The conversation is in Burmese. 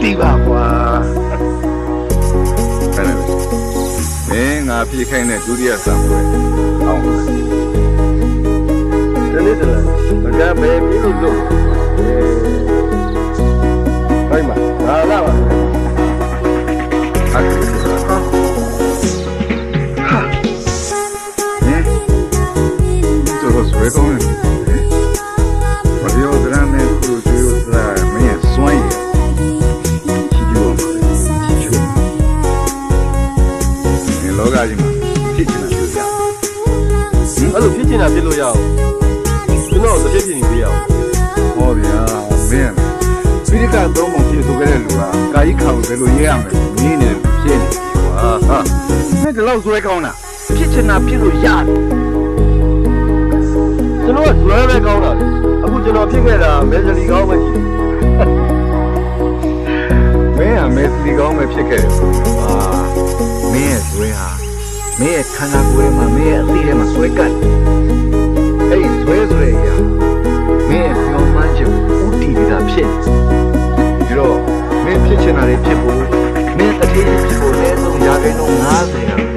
တီးပါကွာအဲ့ဒါမင်းငါပြေးခိုင်းတဲ့ဒုတိယစံပွဲအောင်ပါဒီနေ့တည်းမကမဲပြေးလို့ဟိုင်းမှာလာပါဟာတို့ဆွဲကောင်းတယ်မပြောဒရမ်းနဲ့ကိုကျွေးလို့လာမင်းစွန့်ရလောကကြီးမှာဖြစ်ချင်တာဖြစ်ရအဲ့လိုဖြစ်ချင်တာဖြစ်လို့ရအောင်ကျွန်တော်တစ်ဖြစ်ဖြစ်နေပြရအောင်ဟောဗျာမင်းဖိရိကတော့မှဖြစ်ဆိုခဲ့တဲ့လူကကာကြီးခေါင်ဘယ်လိုရေးရမလဲနင်းနေတယ်ဖြစ်နေဟာဟာမင်းဒီလောက်ဇွဲကောင်းတာဖြစ်ချင်တာဖြစ်လို့ရတယ်ကျွန်တော်ကဇွဲပဲကောင်းတာလေအခုကျွန်တော်ဖြစ်ခဲ့တာမဲစလီကောင်းပဲရှိတယ်မင်းကမဲစလီကောင်းပဲဖြစ်ခဲ့တယ်ဟာမင်းရဲ့ဇွဲဟာမင်းရဲ့ခန္ဓာကိုယ်မှာမင်းရဲ့အသီးထဲမှာဆွဲကပ်အဲ့ဒီဇွဲဆိုတဲ့ရာမင်းရဲ့ပြောင်းမှန်းချက်ဦးတည်နေတာဖြစ်ဒီတော့မင်းဖြစ်ချင်တာတွေဖြစ်ဖို့မင်းတတိယဖြစ်ဖို့လည်းဆုံးရာခိုင်နှုန်း90